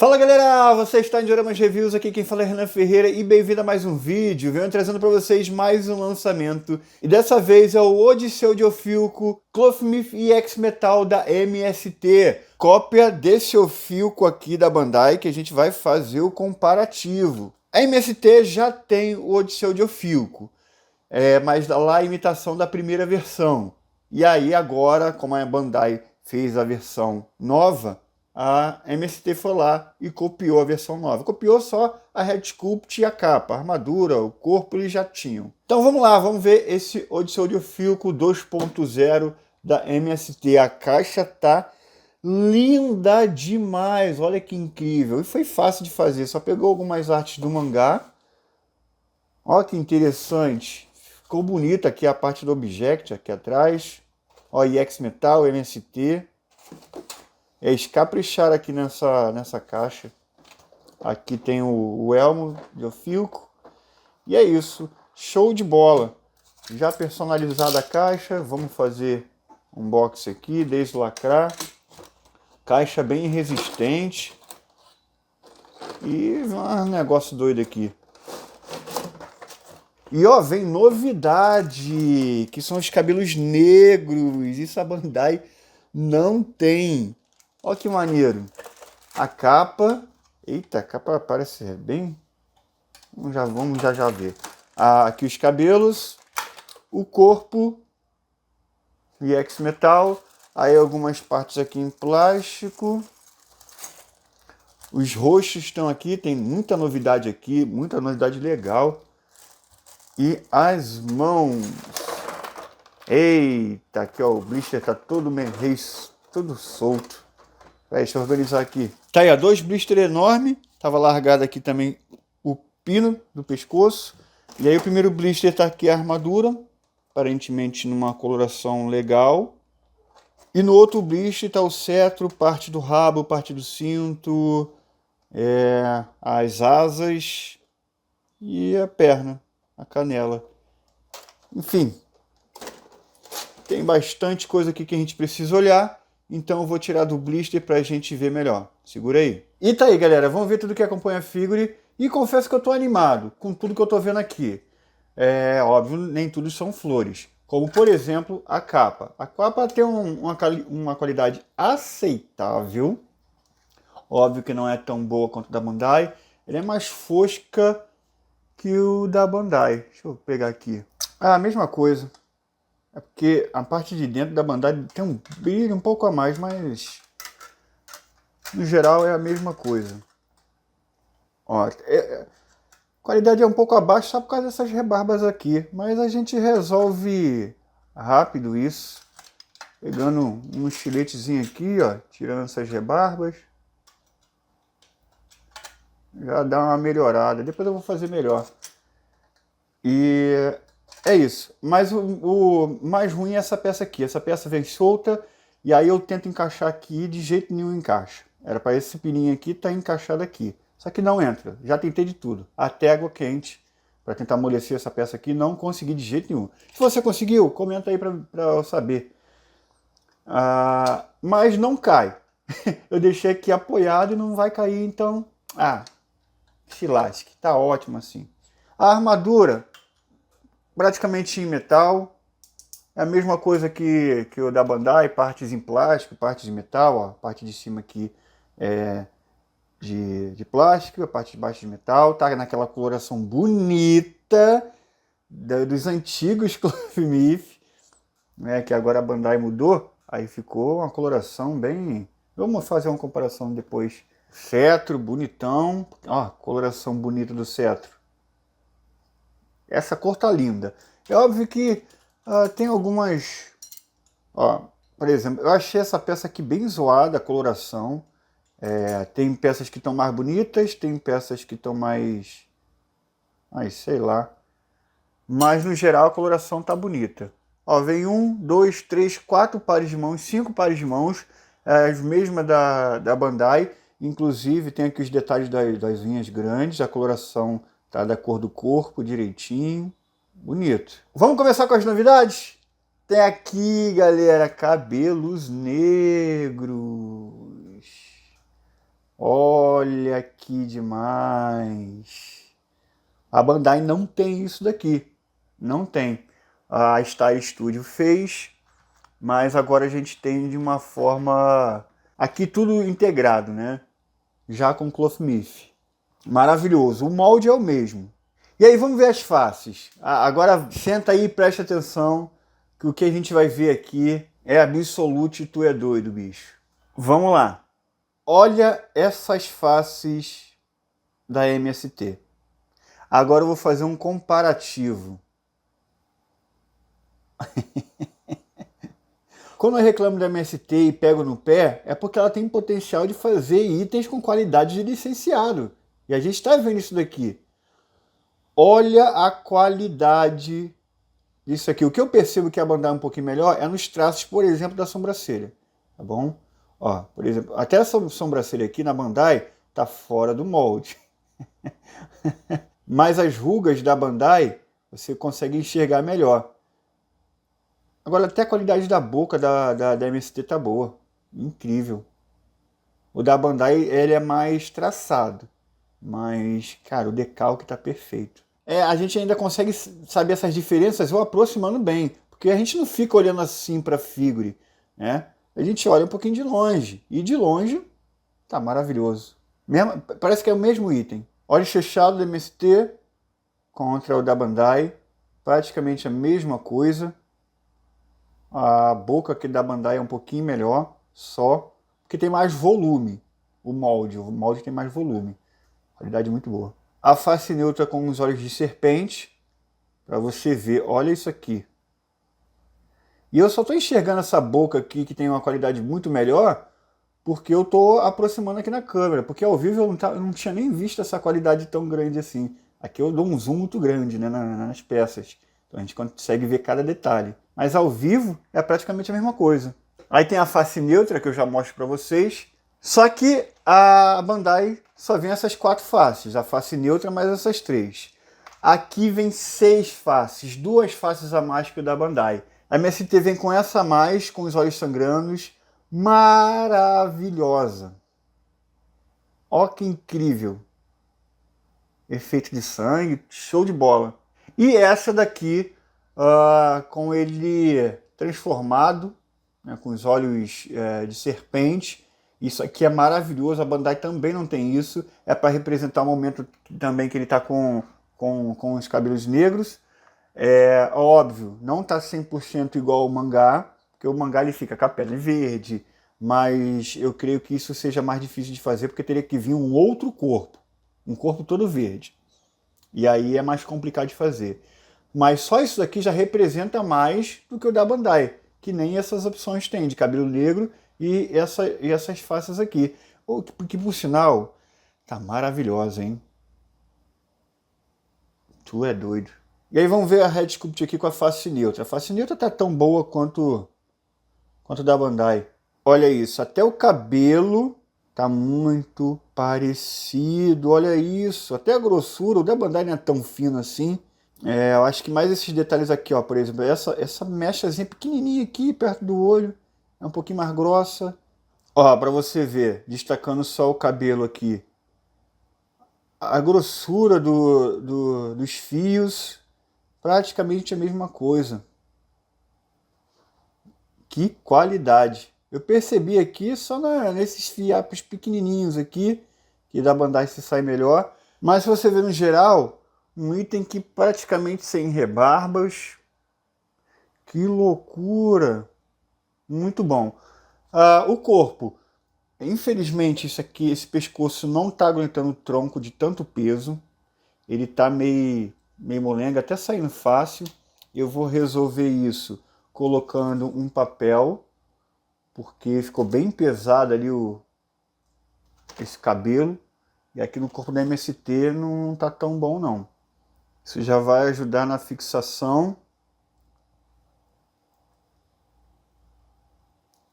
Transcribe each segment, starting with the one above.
Fala galera, você está em Dioramas Reviews, aqui quem fala é Renan Ferreira e bem-vindo a mais um vídeo. Venho trazendo para vocês mais um lançamento e dessa vez é o Odisseu de Ophiuco Clothmith EX Metal da MST, cópia desse Ophiuco aqui da Bandai que a gente vai fazer o comparativo. A MST já tem o Odisseu de Ophiuco, mas lá a imitação da primeira versão. E aí agora, como a Bandai fez a versão nova, a MST foi lá e copiou a versão nova. Copiou só a Head Sculpt e a capa, a armadura, o corpo eles já tinham. Então vamos lá, vamos ver esse Odisseu de Ophiuco 2.0 da MST. A caixa tá linda demais, olha que incrível. E foi fácil de fazer, só pegou algumas artes do mangá. Olha que interessante. Ficou bonita aqui a parte do Object, aqui atrás. Ó, EX Metal, MST. Eles capricharam aqui nessa caixa. Aqui tem o elmo de Ophiuco. E é isso. Show de bola. Já personalizada a caixa. Vamos fazer um box aqui, deslacrar. Caixa bem resistente. E um negócio doido aqui. E ó, vem novidade, que são os cabelos negros. Isso a Bandai não tem. Ó que maneiro. A capa. Eita, a capa parece bem. Vamos já ver. Aqui os cabelos. O corpo. EX Metal. Aí algumas partes aqui em plástico. Os rostos estão aqui. Tem muita novidade aqui. Muita novidade legal. E as mãos. Eita, aqui ó. O blister tá todo solto. Deixa eu organizar aqui. Tá aí, ó, 2 blister enormes. Tava largado aqui também o pino do pescoço. E aí o primeiro blister tá aqui a armadura. Aparentemente numa coloração legal. E no outro blister tá o cetro, parte do rabo, parte do cinto. As asas. E a perna, a canela. Enfim. Tem bastante coisa aqui que a gente precisa olhar. Então eu vou tirar do blister pra gente ver melhor. Segura aí. E tá aí, galera. Vamos ver tudo que acompanha a figure. E confesso que eu tô animado com tudo que eu tô vendo aqui. É óbvio, nem tudo são flores. Como, por exemplo, a capa. A capa tem uma qualidade aceitável. Óbvio que não é tão boa quanto a da Bandai. Ela é mais fosca que o da Bandai. Deixa eu pegar aqui. Ah, a mesma coisa. É porque a parte de dentro da Bandai tem um brilho um pouco a mais, mas no geral é a mesma coisa. Ó, a qualidade é um pouco abaixo só por causa dessas rebarbas aqui, mas a gente resolve rápido isso, pegando um estiletezinho aqui, ó, tirando essas rebarbas. Já dá uma melhorada, depois eu vou fazer melhor. E é isso, mas o mais ruim é essa peça aqui. Essa peça vem solta e aí eu tento encaixar aqui, de jeito nenhum encaixa. Era para esse pininho aqui estar encaixado aqui, só que não entra. Já tentei de tudo, até água quente, para tentar amolecer essa peça aqui, não consegui de jeito nenhum. Se você conseguiu, comenta aí para eu saber. Mas não cai. Eu deixei aqui apoiado e não vai cair, então... se lasque, tá ótimo assim. A armadura... praticamente em metal, é a mesma coisa que o da Bandai, partes em plástico, partes de metal, ó, a parte de cima aqui é de plástico, a parte de baixo de metal, tá naquela coloração bonita dos antigos Clothmith, né, que agora a Bandai mudou, aí ficou uma coloração bem... Vamos fazer uma comparação depois. Cetro, bonitão, ó, coloração bonita do cetro. Essa cor tá linda. É óbvio que tem algumas... Ó, por exemplo, eu achei essa peça aqui bem zoada, a coloração. Tem peças que estão mais bonitas, tem peças que estão mais... sei lá. Mas no geral a coloração tá bonita. Ó, vem 1, 2, 3, 4 pares de mãos, 5 pares de mãos. As mesmas da Bandai. Inclusive tem aqui os detalhes das unhas grandes, a coloração... tá da cor do corpo direitinho. Bonito. Vamos começar com as novidades? Tem aqui, galera, cabelos negros. Olha que demais. A Bandai não tem isso daqui. Não tem. A Star Studio fez, mas agora a gente tem de uma forma... Aqui tudo integrado, né? Já com Clothmith. Maravilhoso. O molde é o mesmo. E aí vamos ver as faces. Agora senta aí e presta atenção que o que a gente vai ver aqui é absolute, tu é doido, bicho. Vamos lá. Olha essas faces da MST. Agora eu vou fazer um comparativo. Quando eu reclamo da MST e pego no pé, é porque ela tem potencial de fazer itens com qualidade de licenciado. E a gente está vendo isso daqui. Olha a qualidade disso aqui. O que eu percebo que a Bandai é um pouquinho melhor é nos traços, por exemplo, da sobrancelha. Tá bom? Ó, por exemplo, até essa sobrancelha aqui na Bandai tá fora do molde. Mas as rugas da Bandai você consegue enxergar melhor. Agora até a qualidade da boca da MST tá boa. Incrível. O da Bandai ele é mais traçado. Mas, cara, o decalque tá perfeito. A gente ainda consegue saber essas diferenças ou aproximando bem. Porque a gente não fica olhando assim pra figure, né? A gente olha um pouquinho de longe. E de longe, tá maravilhoso. Parece que é o mesmo item. Olhos fechados do MST contra o da Bandai. Praticamente a mesma coisa. A boca aqui da Bandai é um pouquinho melhor, só porque tem mais volume. O molde tem mais volume. Qualidade muito boa. A face neutra com os olhos de serpente, para você ver, olha isso aqui. E eu só estou enxergando essa boca aqui que tem uma qualidade muito melhor porque eu estou aproximando aqui na câmera, porque ao vivo eu não tinha nem visto essa qualidade tão grande assim. Aqui eu dou um zoom muito grande, né, nas peças, então a gente consegue ver cada detalhe. Mas ao vivo é praticamente a mesma coisa. Aí tem a face neutra que eu já mostro para vocês, só que a Bandai só vem essas 4 faces, a face neutra mais essas 3. Aqui vem 6 faces, 2 faces a mais que o da Bandai. A MST vem com essa a mais, com os olhos sangrando, maravilhosa. Ó que incrível. Efeito de sangue, show de bola. E essa daqui, com ele transformado, né, com os olhos de serpente. Isso aqui é maravilhoso, a Bandai também não tem isso. É para representar o momento também que ele está com os cabelos negros. Óbvio, não está 100% igual ao mangá, porque o mangá ele fica com a pele verde, mas eu creio que isso seja mais difícil de fazer, porque teria que vir um outro corpo, um corpo todo verde. E aí é mais complicado de fazer. Mas só isso daqui já representa mais do que o da Bandai, que nem essas opções tem, de cabelo negro e essas faces aqui. Que por sinal, tá maravilhosa, hein? Tu é doido. E aí vamos ver a Red Sculpt aqui com a face neutra. A face neutra tá tão boa quanto da Bandai. Olha isso, até o cabelo tá muito parecido. Olha isso, até a grossura. O da Bandai não é tão fino assim. Eu acho que mais esses detalhes aqui, ó, por exemplo, essa mechazinha pequenininha aqui perto do olho é um pouquinho mais grossa. Ó, para você ver, destacando só o cabelo aqui, a grossura dos fios, praticamente a mesma coisa. Que qualidade! Eu percebi aqui só nesses fiapos pequenininhos aqui, que da Bandai se sai melhor. Mas se você ver no geral, um item que praticamente sem rebarbas. Que loucura! Muito bom. O corpo. Infelizmente, esse pescoço não está aguentando o tronco de tanto peso. Ele está meio molenga, até saindo fácil. Eu vou resolver isso colocando um papel, porque ficou bem pesado ali esse cabelo. E aqui no corpo da MST não está tão bom não. Isso já vai ajudar na fixação.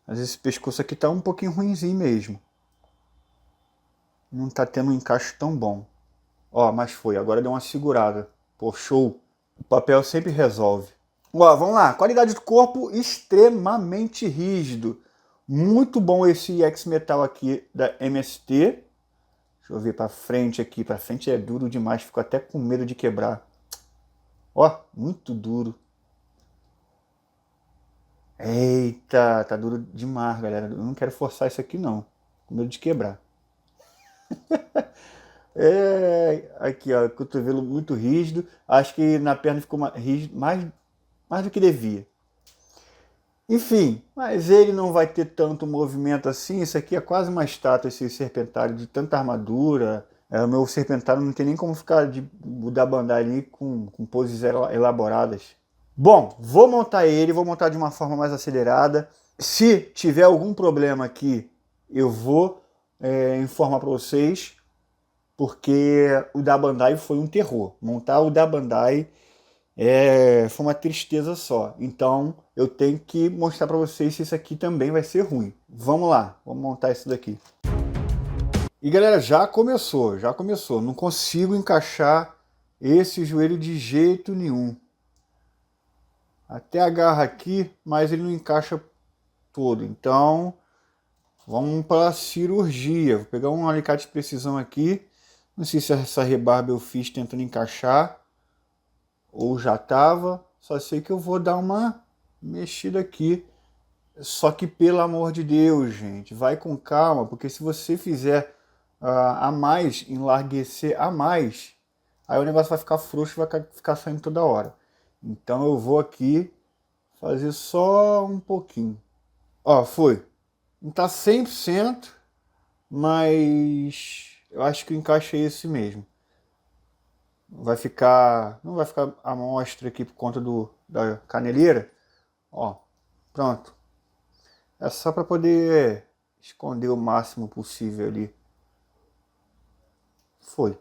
Mas esse pescoço aqui tá um pouquinho ruinzinho mesmo. Não tá tendo um encaixe tão bom. Ó, mas foi. Agora deu uma segurada. Pô, show. O papel sempre resolve. Ó, vamos lá. Qualidade do corpo extremamente rígido. Muito bom esse X-Metal aqui da MST. Deixa eu ver para frente aqui. Para frente é duro demais, fico até com medo de quebrar. Ó, muito duro. Eita, tá duro demais, galera. Eu não quero forçar isso aqui não. Com medo de quebrar. Aqui, ó, cotovelo muito rígido. Acho que na perna ficou rígido, mais do que devia. Enfim, mas ele não vai ter tanto movimento assim. Isso aqui é quase uma estátua, esse serpentário, de tanta armadura. O meu serpentário não tem nem como ficar da Bandai ali com poses elaboradas. Bom, vou montar ele, vou montar de uma forma mais acelerada. Se tiver algum problema aqui, eu vou informar para vocês, porque o da Bandai foi um terror. Montar o da Bandai foi uma tristeza só. Então eu tenho que mostrar para vocês se isso aqui também vai ser ruim. Vamos lá, vamos montar isso daqui. E galera, já começou. Não consigo encaixar esse joelho de jeito nenhum. Até agarra aqui, mas ele não encaixa todo. Então, vamos para a cirurgia. Vou pegar um alicate de precisão aqui. Não sei se essa rebarba eu fiz tentando encaixar ou já estava. Só sei que eu vou dar uma mexida aqui. Só que, pelo amor de Deus, gente, vai com calma, porque se você fizer a mais, enlarguecer a mais, aí o negócio vai ficar frouxo e vai ficar saindo toda hora. Então eu vou aqui fazer só um pouquinho. Ó, foi. Não tá 100%, mas eu acho que o encaixe é esse mesmo. Não vai ficar a mostra aqui por conta da caneleira. Ó, pronto. É só para poder esconder o máximo possível ali. Foi.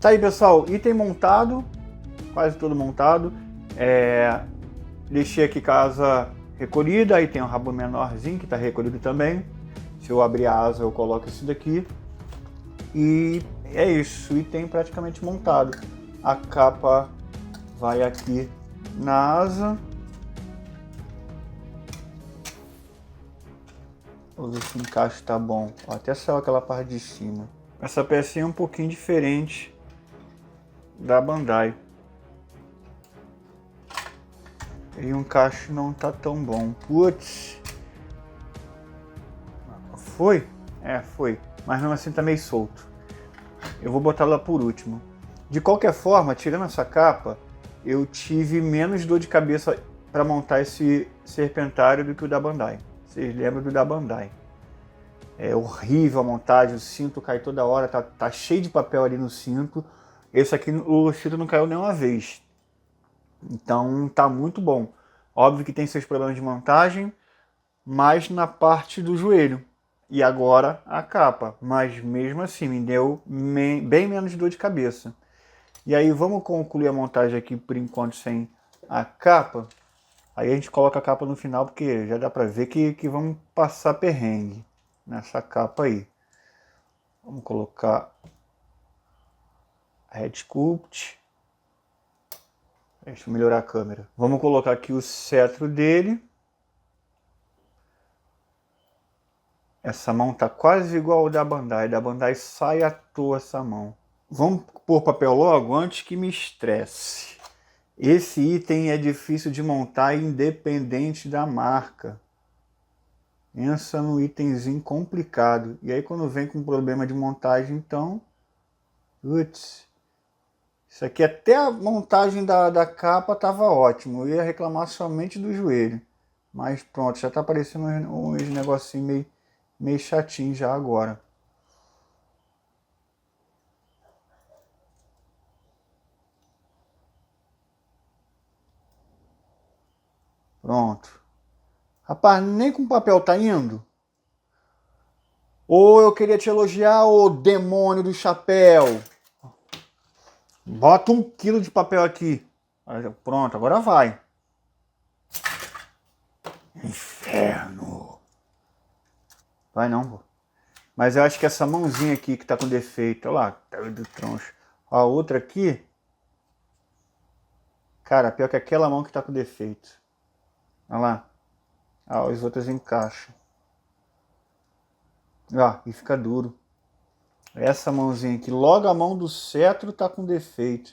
Tá aí, pessoal, item montado, quase todo montado. Deixei aqui casa recolhida, aí tem um rabo menorzinho que tá recolhido também. Se eu abrir a asa eu coloco esse daqui. E é isso, item praticamente montado. A capa vai aqui na asa. Vou ver se o encaixe tá bom. Ó, até saiu aquela parte de cima. Essa pecinha é um pouquinho diferente da Bandai. E o encaixe não tá tão bom. Putz. Foi? Foi. Mas mesmo assim tá meio solto. Eu vou botar lá por último. De qualquer forma, tirando essa capa, eu tive menos dor de cabeça para montar esse serpentário do que o da Bandai. Vocês lembram do da Bandai? É horrível a montagem, o cinto cai toda hora, tá cheio de papel ali no cinto. Esse aqui o cinto não caiu nenhuma vez. Então tá muito bom. Óbvio que tem seus problemas de montagem, mas na parte do joelho. E agora a capa. Mas mesmo assim me deu bem menos dor de cabeça. E aí vamos concluir a montagem aqui por enquanto sem a capa. Aí a gente coloca a capa no final, porque já dá pra ver que vamos passar perrengue nessa capa aí. Vamos colocar a Head Sculpt. Deixa eu melhorar a câmera. Vamos colocar aqui o cetro dele. Essa mão tá quase igual ao da Bandai. Da Bandai sai à toa essa mão. Vamos pôr papel logo antes que me estresse. Esse item é difícil de montar independente da marca. Pensa no itemzinho complicado. E aí quando vem com problema de montagem, então... Putz. Isso aqui até a montagem da capa tava ótimo. Eu ia reclamar somente do joelho. Mas pronto, já tá aparecendo uns negocinhos meio chatinho já agora. Pronto. Rapaz, nem com papel tá indo. Ou eu queria te elogiar, ô demônio do chapéu. Bota 1 quilo de papel aqui. Pronto, agora vai. Inferno. Vai não, pô. Mas eu acho que essa mãozinha aqui que tá com defeito. Olha lá, tá do troncho. A outra aqui. Cara, pior que aquela mão que tá com defeito. Olha lá. Ah, as outras encaixam. Ah, e fica duro. Essa mãozinha aqui, logo a mão do cetro tá com defeito.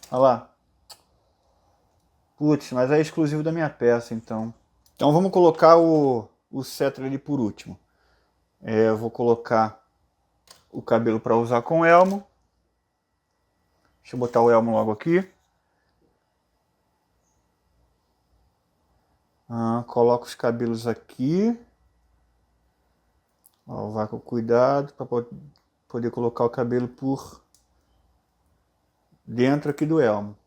Olha lá. Putz, mas é exclusivo da minha peça, então. Então vamos colocar o cetro ali por último. Eu vou colocar o cabelo para usar com elmo. Deixa eu botar o elmo logo aqui. Coloco os cabelos aqui. Ó, vai com cuidado para poder colocar o cabelo por dentro aqui do elmo.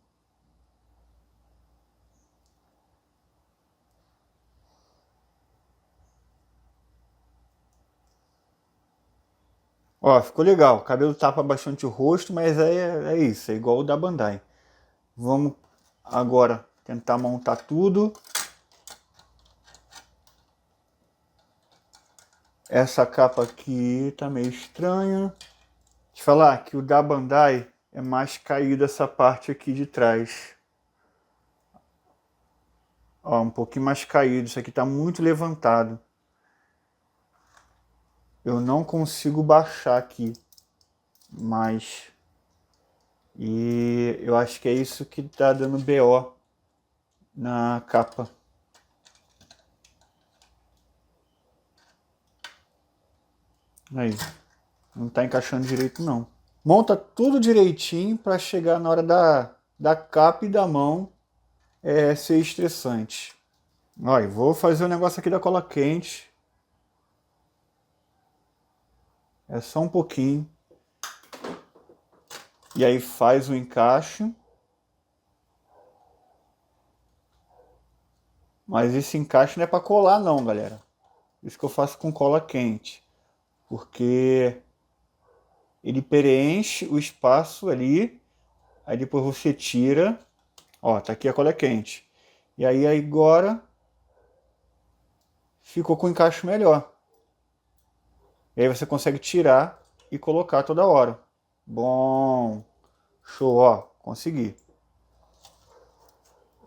Ó, ficou legal. O cabelo tapa bastante o rosto, mas é isso, é igual o da Bandai. Vamos agora tentar montar tudo. Essa capa aqui tá meio estranha. Deixa eu falar que o da Bandai é mais caído essa parte aqui de trás. Ó, um pouquinho mais caído. Isso aqui tá muito levantado. Eu não consigo baixar aqui mais. E eu acho que é isso que tá dando BO na capa. Aí, não tá encaixando direito não. Monta tudo direitinho para chegar na hora da capa e da mão ser estressante. Olha, vou fazer o negócio aqui da cola quente. É só um pouquinho. E aí faz o encaixe. Mas esse encaixe não é para colar não, galera. Isso que eu faço com cola quente. Porque ele preenche o espaço ali. Aí depois você tira. Ó, tá aqui a cola quente. E aí agora ficou com o encaixe melhor. E aí você consegue tirar e colocar toda hora. Bom. Show, ó. Consegui.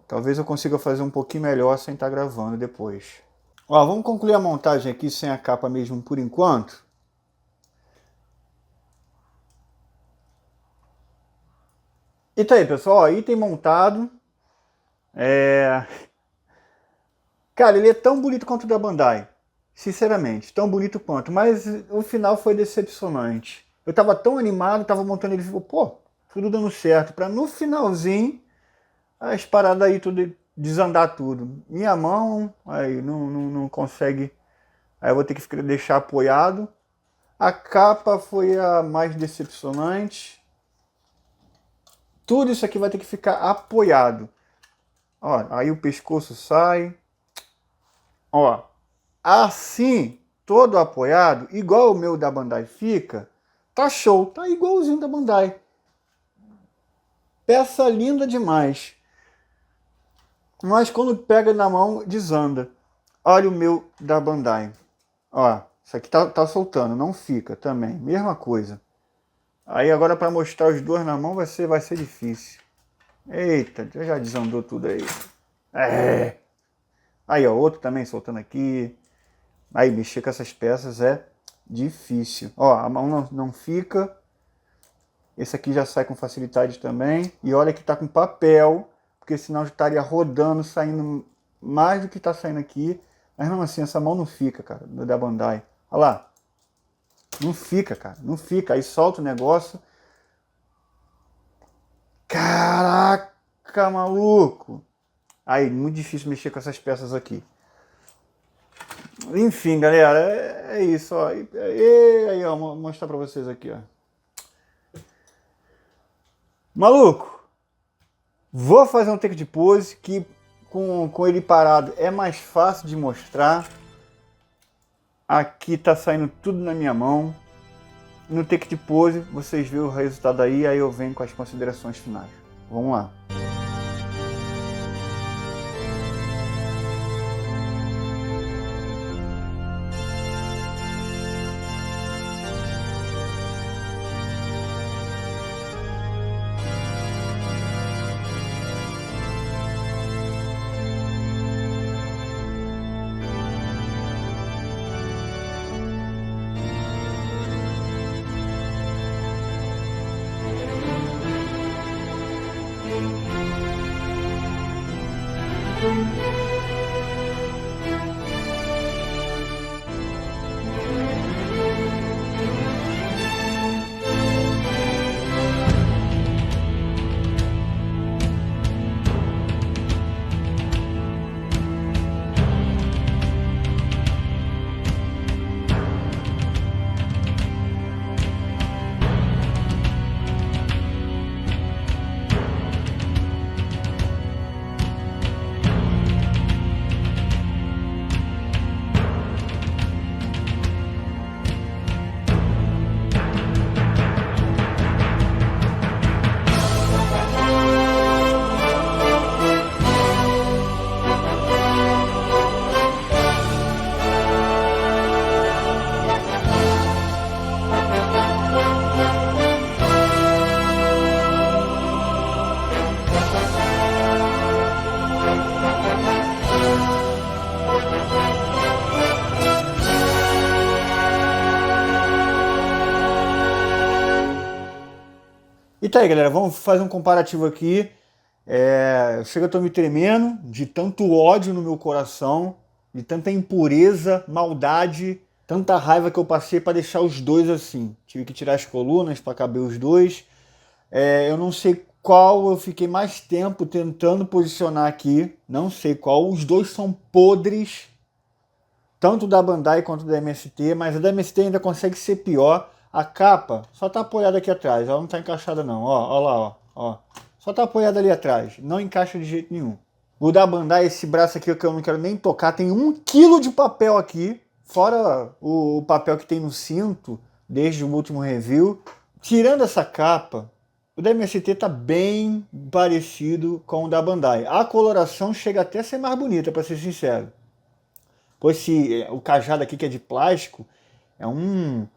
Talvez eu consiga fazer um pouquinho melhor sem estar gravando depois. Ó, vamos concluir a montagem aqui sem a capa mesmo por enquanto. E tá aí, pessoal. Ó, item montado. Cara, ele é tão bonito quanto o da Bandai. Sinceramente, tão bonito quanto. Mas o final foi decepcionante. Eu tava tão animado, tava montando ele e ficou, pô, tudo dando certo. Pra no finalzinho, as paradas aí tudo desandar tudo. Minha mão, aí não consegue. Aí eu vou ter que deixar apoiado. A capa foi a mais decepcionante. Tudo isso aqui vai ter que ficar apoiado. Ó, aí o pescoço sai. Ó, assim, todo apoiado, igual o meu da Bandai fica, tá show, tá igualzinho da Bandai. Peça linda demais. Mas quando pega na mão, desanda. Olha o meu da Bandai. Ó, isso aqui tá soltando, não fica também. Mesma coisa. Aí agora para mostrar os dois na mão vai ser difícil. Eita, já desandou tudo aí. Aí ó, outro também soltando aqui. Aí mexer com essas peças é difícil. Ó, a mão não fica. Esse aqui já sai com facilidade também. E olha que tá com papel porque senão estaria rodando, saindo mais do que está saindo aqui. Mas mesmo assim, essa mão não fica, cara, da Bandai. Olha lá. Não fica, cara, não fica. Aí solta o negócio. Caraca, maluco. Aí, muito difícil mexer com essas peças aqui. Enfim, galera, é isso, ó. Aí, ó, vou mostrar pra vocês aqui, ó. Maluco, vou fazer um take de pose que com ele parado é mais fácil de mostrar. Aqui tá saindo tudo na minha mão. No take de pose, vocês viram o resultado aí eu venho com as considerações finais. Vamos lá. E tá aí, galera, vamos fazer um comparativo aqui. Chega, eu tô me tremendo de tanto ódio no meu coração, de tanta impureza, maldade, tanta raiva que eu passei para deixar os dois assim. Tive que tirar as colunas para caber os dois. Eu não sei qual eu fiquei mais tempo tentando posicionar aqui, não sei qual. Os dois são podres, tanto da Bandai quanto da MST, mas a da MST ainda consegue ser pior. A capa só tá apoiada aqui atrás, ela não tá encaixada não, ó lá, ó. Só tá apoiada ali atrás, não encaixa de jeito nenhum. O da Bandai, esse braço aqui que eu não quero nem tocar, tem 1 kg de papel aqui, fora o papel que tem no cinto, desde o último review. Tirando essa capa, o da MST tá bem parecido com o da Bandai. A coloração chega até a ser mais bonita, para ser sincero. Pois o cajado aqui que é de plástico, é um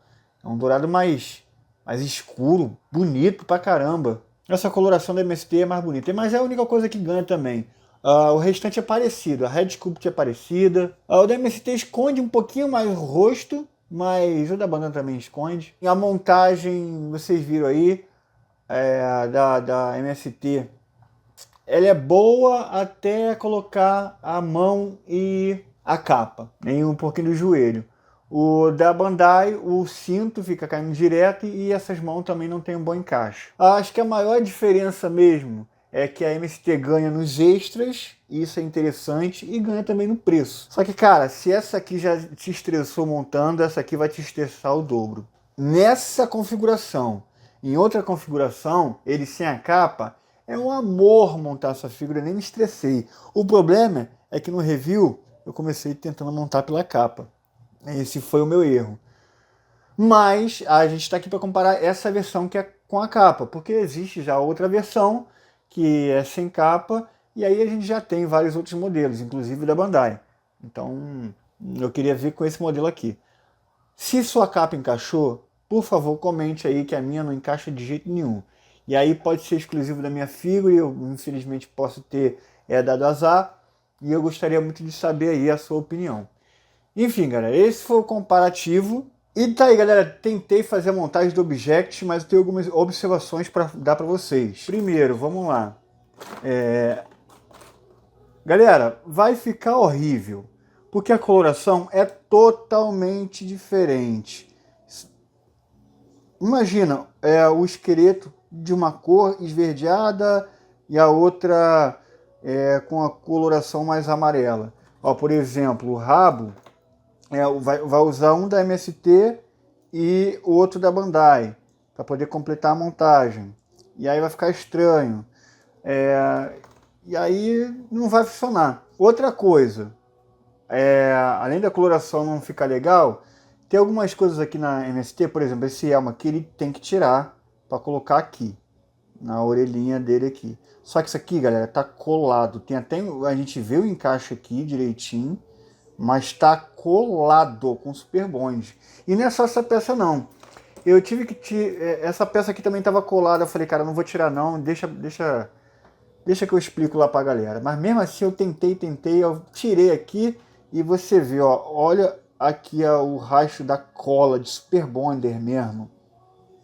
dourado mais escuro, bonito pra caramba. Essa coloração da MST é mais bonita, mas é a única coisa que ganha também. O restante é parecido, a Red Sculpt é parecida. O da MST esconde um pouquinho mais o rosto, mas o da Bandai também esconde. E a montagem, vocês viram aí, da MST, ela é boa até colocar a mão e a capa, nem um pouquinho do joelho. O da Bandai, o cinto fica caindo direto e essas mãos também não tem um bom encaixe. Acho que a maior diferença mesmo é que a MST ganha nos extras, isso é interessante, e ganha também no preço. Só que, cara, se essa aqui já te estressou montando, essa aqui vai te estressar o dobro. Nessa configuração, em outra configuração, ele sem a capa, é um amor montar essa figura, nem me estressei. O problema é que no review eu comecei tentando montar pela capa. Esse foi o meu erro. Mas a gente está aqui para comparar essa versão que é com a capa, porque existe já outra versão que é sem capa, e aí a gente já tem vários outros modelos, inclusive da Bandai. Então eu queria ver com esse modelo aqui. Se sua capa encaixou, por favor comente aí que a minha não encaixa de jeito nenhum. E aí pode ser exclusivo da minha figura, eu infelizmente posso ter dado azar, e eu gostaria muito de saber aí a sua opinião. Enfim, galera, esse foi o comparativo. E tá aí, galera, tentei fazer a montagem do Object, mas eu tenho algumas observações para dar para vocês. Primeiro, vamos lá. Galera, vai ficar horrível, porque a coloração é totalmente diferente. Imagina, o esqueleto de uma cor esverdeada e a outra com a coloração mais amarela. Ó, por exemplo, o rabo vai usar um da MST e o outro da Bandai, para poder completar a montagem. E aí vai ficar estranho. E aí não vai funcionar. Outra coisa, além da coloração não ficar legal, tem algumas coisas aqui na MST, por exemplo, esse elmo aqui ele tem que tirar para colocar aqui, na orelhinha dele aqui. Só que isso aqui, galera, tá colado. Tem até, a gente vê o encaixe aqui direitinho, mas tá colado com Super Bond. E não é só essa peça não. Eu tive que tirar, essa peça aqui também tava colada, eu falei, cara, não vou tirar não, deixa que eu explico lá pra galera. Mas mesmo assim eu tentei, eu tirei aqui e você vê, ó, olha aqui o rastro da cola de Super Bonder mesmo.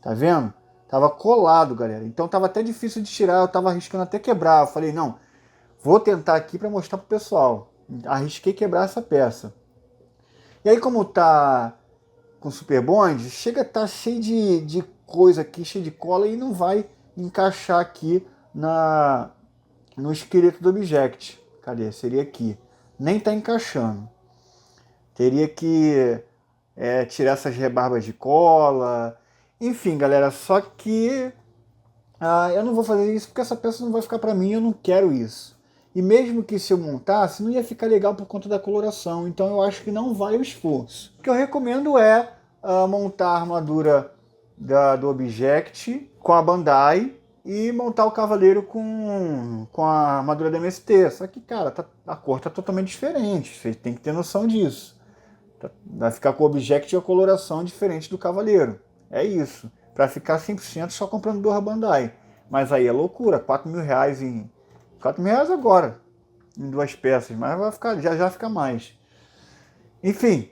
Tá vendo? Tava colado, galera. Então tava até difícil de tirar, eu tava arriscando até quebrar. Eu falei, não, vou tentar aqui para mostrar pro pessoal. Arrisquei quebrar essa peça. E aí como tá com Super Bond, chega a estar cheio de coisa aqui, cheio de cola e não vai encaixar aqui no esqueleto do Object. Cadê? Seria aqui. Nem tá encaixando. Teria que tirar essas rebarbas de cola. Enfim, galera, só que eu não vou fazer isso porque essa peça não vai ficar para mim, eu não quero isso. E mesmo que se eu montasse, não ia ficar legal por conta da coloração. Então eu acho que não vale o esforço. O que eu recomendo é montar a armadura do Object com a Bandai e montar o Cavaleiro com a armadura da MST. Só que, cara, a cor tá totalmente diferente. Você tem que ter noção disso. Vai ficar com o Object e a coloração diferente do Cavaleiro. É isso. Para ficar 100% só comprando duas Bandai. Mas aí é loucura. 4 mil reais em... 4 mil reais agora. Em duas peças. Mas vai ficar, já fica mais. Enfim.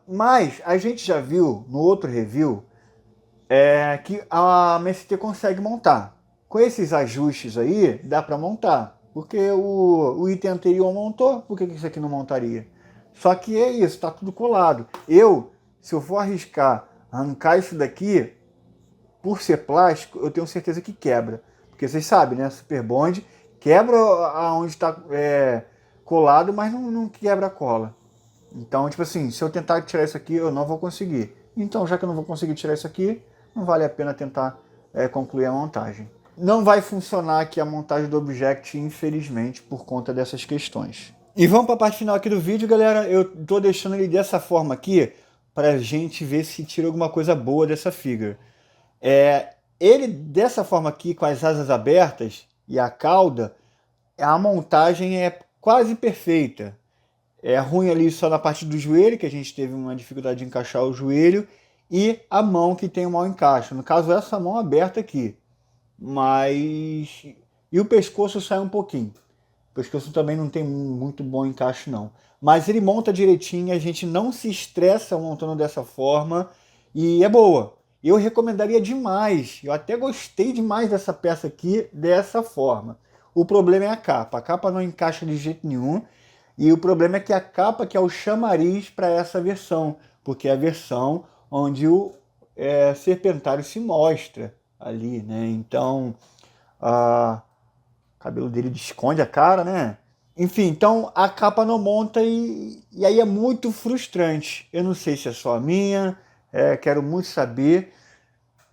Mas a gente já viu no outro review que a MST consegue montar. Com esses ajustes aí, dá para montar. Porque o item anterior montou, por que isso aqui não montaria? Só que é isso, tá tudo colado. Se eu for arriscar arrancar isso daqui, por ser plástico, eu tenho certeza que quebra. Porque vocês sabem, né? Super Bond quebra aonde está colado, mas não quebra a cola. Então, tipo assim, se eu tentar tirar isso aqui, eu não vou conseguir. Então, já que eu não vou conseguir tirar isso aqui, não vale a pena tentar concluir a montagem. Não vai funcionar aqui a montagem do Object, infelizmente, por conta dessas questões. E vamos para a parte final aqui do vídeo, galera. Eu tô deixando ele dessa forma aqui, pra gente ver se tira alguma coisa boa dessa figure. Ele dessa forma aqui, com as asas abertas e a cauda, a montagem é quase perfeita. É ruim ali só na parte do joelho, que a gente teve uma dificuldade de encaixar o joelho, e a mão que tem um mau encaixe. No caso, essa mão aberta aqui. Mas... E o pescoço sai um pouquinho. O pescoço também não tem muito bom encaixe, não. Mas ele monta direitinho, a gente não se estressa montando dessa forma, e é boa. Eu recomendaria demais, eu até gostei demais dessa peça aqui, dessa forma. O problema é a capa não encaixa de jeito nenhum, e o problema é que a capa que é o chamariz para essa versão, porque é a versão onde o Serpentário se mostra ali, né? Então, o cabelo dele esconde a cara, né? Enfim, então a capa não monta e aí é muito frustrante. Eu não sei se é só a minha, quero muito saber,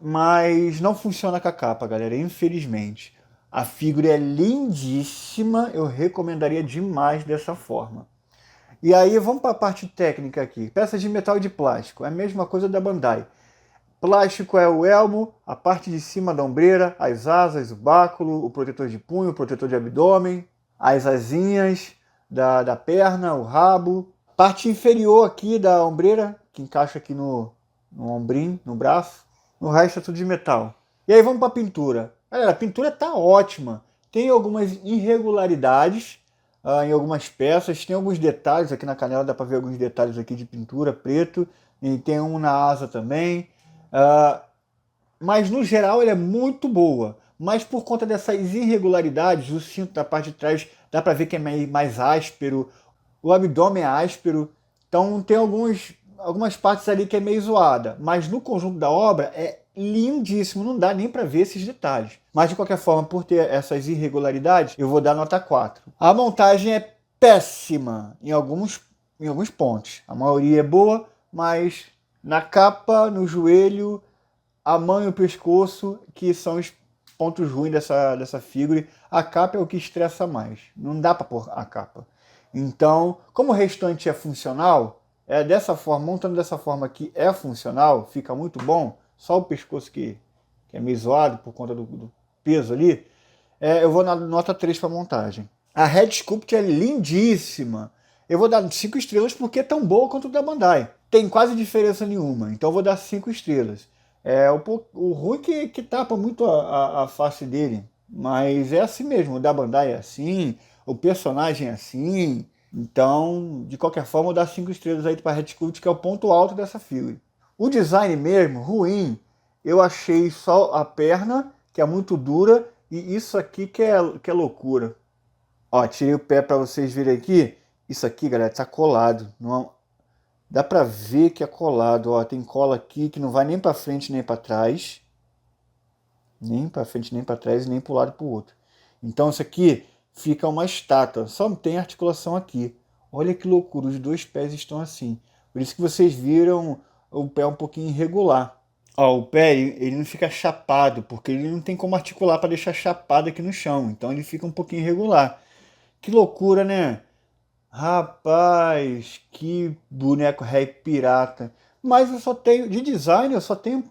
mas não funciona com a capa, galera, infelizmente. A figura é lindíssima, eu recomendaria demais dessa forma. E aí vamos para a parte técnica aqui. Peças de metal e de plástico, é a mesma coisa da Bandai. Plástico é o elmo, a parte de cima da ombreira, as asas, o báculo, o protetor de punho, o protetor de abdômen, as asinhas da perna, o rabo. Parte inferior aqui da ombreira, que encaixa aqui no ombrinho, no braço. O resto é tudo de metal. E aí vamos para a pintura. Galera, a pintura tá ótima. Tem algumas irregularidades em algumas peças. Tem alguns detalhes aqui na canela, dá para ver alguns detalhes aqui de pintura, preto. E tem um na asa também. Mas no geral ela é muito boa. mas por conta dessas irregularidades, o cinto da parte de trás dá para ver que é mais áspero, o abdômen é áspero, então tem algumas partes ali que é meio zoada, mas no conjunto da obra é lindíssimo, não dá nem para ver esses detalhes. Mas de qualquer forma, por ter essas irregularidades, eu vou dar nota 4. A montagem é péssima em alguns pontos. A maioria é boa, mas na capa, no joelho, a mão e o pescoço, que são os pontos ruins dessa figure. A capa é o que estressa mais. Não dá para pôr a capa. Então, como o restante é funcional, é dessa forma, montando dessa forma que é funcional, fica muito bom. Só o pescoço que é meio zoado por conta do peso ali. Eu vou na nota 3 para montagem. A Red Sculpt é lindíssima. Eu vou dar 5 estrelas porque é tão boa quanto o da Bandai. Tem quase diferença nenhuma, então eu vou dar 5 estrelas. O ruim que tapa muito a face dele, mas é assim mesmo, o da Bandai é assim, o personagem é assim. Então, de qualquer forma, eu vou dar 5 estrelas aí para a Red Sculpt, que é o ponto alto dessa figura. O design mesmo, ruim, eu achei só a perna, que é muito dura, e isso aqui que é loucura. Ó, tirei o pé para vocês verem aqui. Isso aqui, galera, tá colado. Não, dá para ver que é colado. Ó, tem cola aqui que não vai nem para frente nem para trás. Nem para frente nem para trás, nem para o lado para o outro. Então isso aqui fica uma estátua. Só tem articulação aqui. Olha que loucura, os dois pés estão assim. Por isso que vocês viram o pé um pouquinho irregular. Ó, o pé ele não fica chapado, porque ele não tem como articular para deixar chapado aqui no chão. Então ele fica um pouquinho irregular. Que loucura, né? Rapaz, que boneco rei pirata. Mas eu só tenho, de design, eu só tenho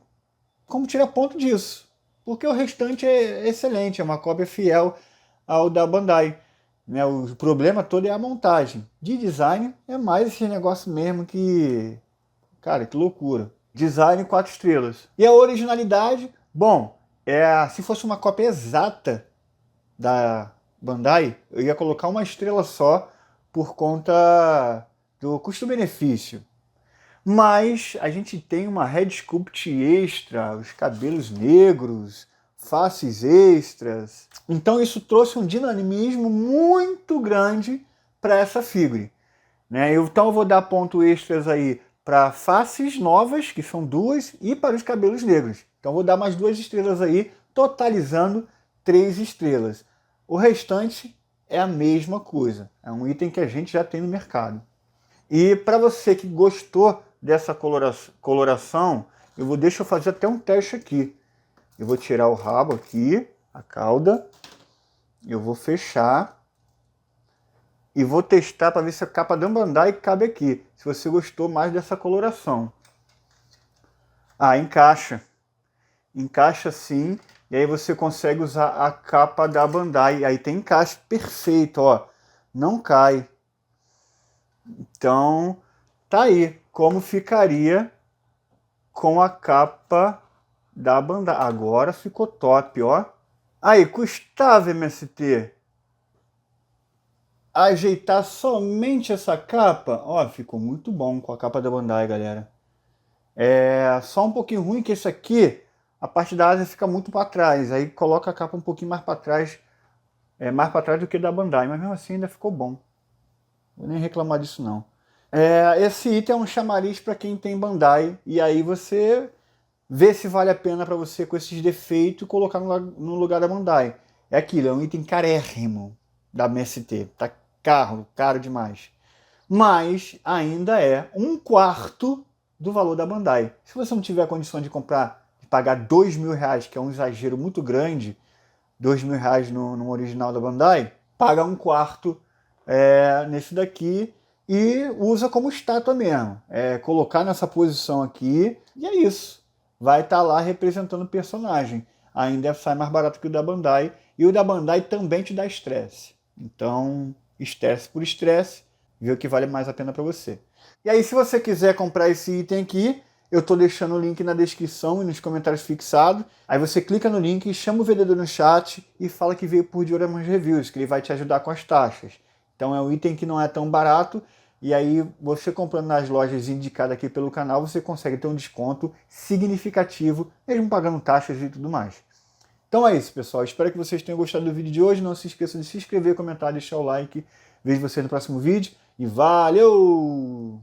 como tirar ponto disso. Porque o restante é excelente, é uma cópia fiel ao da Bandai. Né? O problema todo é a montagem. De design é mais esse negócio mesmo que... Cara, que loucura. Design 4 estrelas. E a originalidade, bom, se fosse uma cópia exata da Bandai, eu ia colocar uma estrela só por conta do custo-benefício. Mas a gente tem uma Red Sculpt extra, os cabelos negros, faces extras. Então isso trouxe um dinamismo muito grande para essa figure. Né? Então eu vou dar ponto extras aí para faces novas, que são 2, e para os cabelos negros. Então vou dar mais 2 estrelas aí, totalizando 3 estrelas. O restante é a mesma coisa. É um item que a gente já tem no mercado. E para você que gostou dessa coloração, deixa eu fazer até um teste aqui. Eu vou tirar o rabo aqui, a cauda. Eu vou fechar. E vou testar para ver se a capa da Bandai cabe aqui. Se você gostou mais dessa coloração. Ah, encaixa. Encaixa sim. E aí você consegue usar a capa da Bandai. Aí tem encaixe perfeito, ó. Não cai. Então, tá aí. Como ficaria com a capa da Bandai. Agora ficou top, ó. Aí, custava, MST, ajeitar somente essa capa. Ó, ficou muito bom com a capa da Bandai, galera. Só um pouquinho ruim que esse aqui, a parte da asa fica muito para trás. Aí coloca a capa um pouquinho mais para trás. Mais para trás do que da Bandai. Mas mesmo assim ainda ficou bom. Vou nem reclamar disso não. Esse item é um chamariz para quem tem Bandai. E aí você vê se vale a pena para você, com esses defeitos, colocar no lugar da Bandai. É aquilo, é um item carérrimo da MST. Tá caro demais. Mas ainda é 1/4 do valor da Bandai. Se você não tiver condição de pagar R$2.000, que é um exagero muito grande, R$2.000 no original da Bandai, paga 1/4 nesse daqui e usa como estátua mesmo. Colocar nessa posição aqui e é isso. Vai estar lá representando o personagem. Ainda sai mais barato que o da Bandai. E o da Bandai também te dá estresse. Então, estresse por estresse, vê o que vale mais a pena para você. E aí, se você quiser comprar esse item aqui, eu estou deixando o link na descrição e nos comentários fixados. Aí você clica no link, chama o vendedor no chat e fala que veio por Dioramas Reviews, que ele vai te ajudar com as taxas. Então é um item que não é tão barato, e aí você comprando nas lojas indicadas aqui pelo canal, você consegue ter um desconto significativo, mesmo pagando taxas e tudo mais. Então é isso, pessoal. Espero que vocês tenham gostado do vídeo de hoje. Não se esqueça de se inscrever, comentar, deixar o like. Vejo vocês no próximo vídeo e valeu!